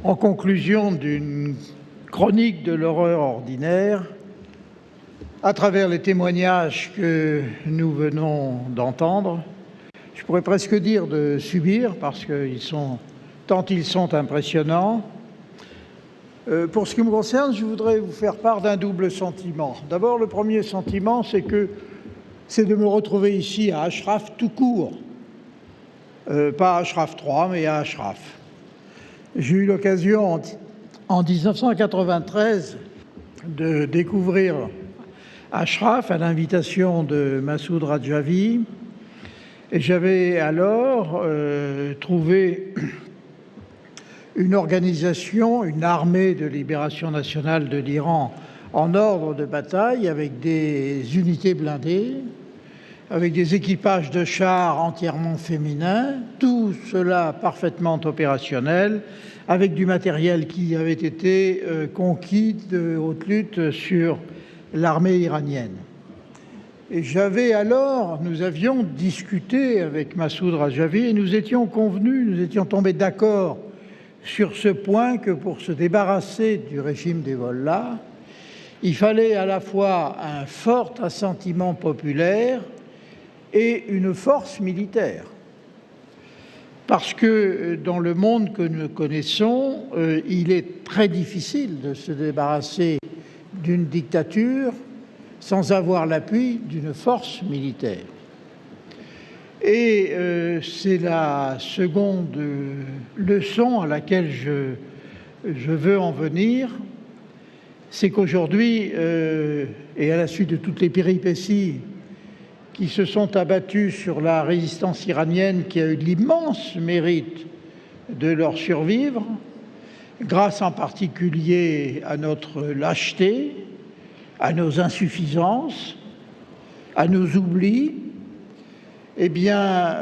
En conclusion d'une chronique de l'horreur ordinaire, à travers les témoignages que nous venons d'entendre, je pourrais presque dire de subir, parce tant ils sont impressionnants. Pour ce qui me concerne, je voudrais vous faire part d'un double sentiment. D'abord, le premier sentiment, c'est de me retrouver ici à Ashraf tout court. Pas à Ashraf 3, mais à Ashraf. J'ai eu l'occasion, en 1993, de découvrir Ashraf à l'invitation de Massoud Rajavi. Et j'avais alors trouvé une organisation, une armée de libération nationale de l'Iran en ordre de bataille, avec des unités blindées, avec des équipages de chars entièrement féminins, tout cela parfaitement opérationnel, avec du matériel qui avait été conquis de haute lutte sur l'armée iranienne. Et nous avions discuté avec Massoud Rajavi et nous étions tombés d'accord sur ce point que pour se débarrasser du régime des Mollahs, il fallait à la fois un fort assentiment populaire et une force militaire. Parce que dans le monde que nous connaissons, il est très difficile de se débarrasser d'une dictature sans avoir l'appui d'une force militaire. Et c'est la seconde leçon à laquelle je veux en venir, c'est qu'aujourd'hui, et à la suite de toutes les péripéties qui se sont abattues sur la résistance iranienne, qui a eu l'immense mérite de leur survivre, grâce en particulier à notre lâcheté, à nos insuffisances, à nos oublis, eh bien,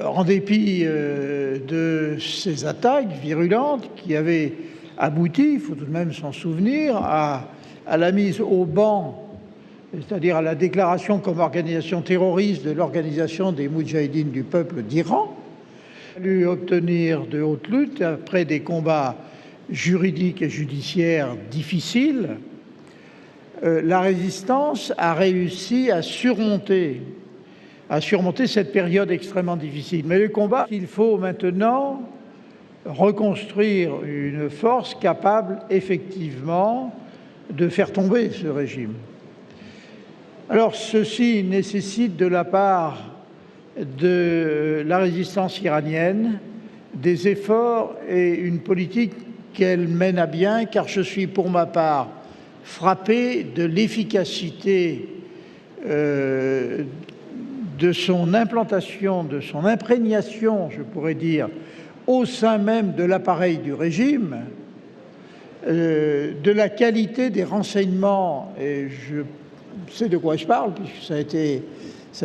en dépit de ces attaques virulentes qui avaient abouti, il faut tout de même s'en souvenir, à la mise au ban, c'est-à-dire à la déclaration comme organisation terroriste de l'organisation des Moudjahidines du peuple d'Iran, il a fallu obtenir de haute lutte, après des combats juridiques et judiciaires difficiles, la résistance a réussi à surmonter cette période extrêmement difficile. Mais le combat, il faut maintenant reconstruire une force capable effectivement de faire tomber ce régime. Alors ceci nécessite de la part de la résistance iranienne des efforts et une politique qu'elle mène à bien, car je suis pour ma part frappé de l'efficacité de son implantation, de son imprégnation, je pourrais dire, au sein même de l'appareil du régime, de la qualité des renseignements, et je sais de quoi je parle, puisque ça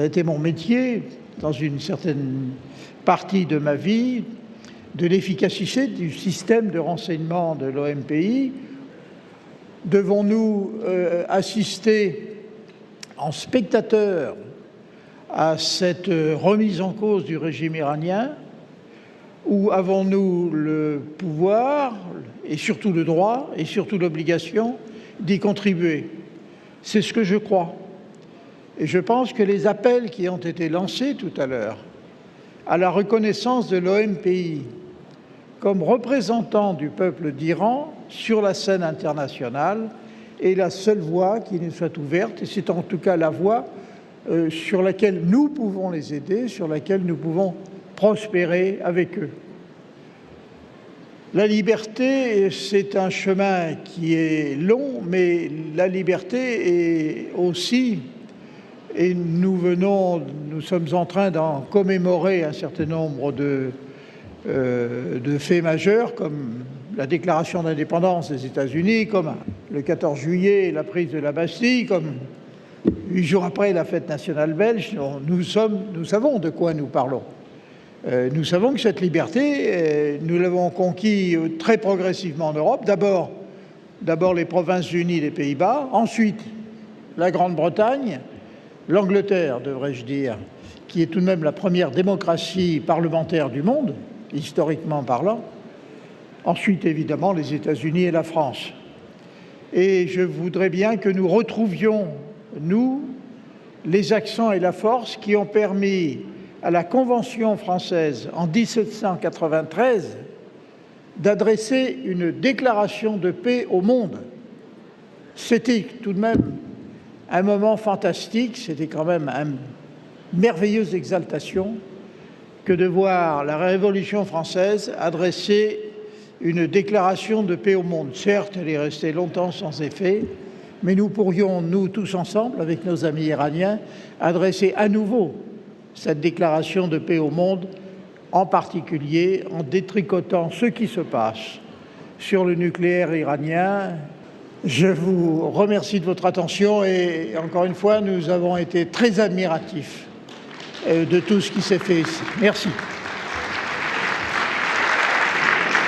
a été mon métier dans une certaine partie de ma vie, de l'efficacité du système de renseignement de l'OMPI. Devons-nous assister en spectateurs à cette remise en cause du régime iranien, ou avons-nous le pouvoir, et surtout le droit, et surtout l'obligation d'y contribuer? C'est ce que je crois. Et je pense que les appels qui ont été lancés tout à l'heure à la reconnaissance de l'OMPI comme représentant du peuple d'Iran sur la scène internationale est la seule voie qui nous soit ouverte, et c'est en tout cas la voie sur laquelle nous pouvons les aider, sur laquelle nous pouvons prospérer avec eux. La liberté, c'est un chemin qui est long, mais la liberté est aussi, et nous sommes en train d'en commémorer un certain nombre de faits majeurs, comme la déclaration d'indépendance des États-Unis, comme le 14 juillet, la prise de la Bastille, comme 8 jours après la fête nationale belge. Nous savons de quoi nous parlons. Nous savons que cette liberté, nous l'avons conquise très progressivement en Europe. D'abord les Provinces-Unies des Pays-Bas, ensuite la Grande-Bretagne, l'Angleterre, devrais-je dire, qui est tout de même la première démocratie parlementaire du monde, historiquement parlant, Ensuite, évidemment, les États-Unis et la France. Et je voudrais bien que nous retrouvions, nous, les accents et la force qui ont permis à la Convention française en 1793 d'adresser une déclaration de paix au monde. C'était tout de même un moment fantastique, c'était quand même une merveilleuse exaltation que de voir la Révolution française adresser une déclaration de paix au monde. Certes, elle est restée longtemps sans effet, mais nous pourrions, nous tous ensemble, avec nos amis iraniens, adresser à nouveau cette déclaration de paix au monde, en particulier en détricotant ce qui se passe sur le nucléaire iranien. Je vous remercie de votre attention et encore une fois, nous avons été très admiratifs de tout ce qui s'est fait ici. Merci.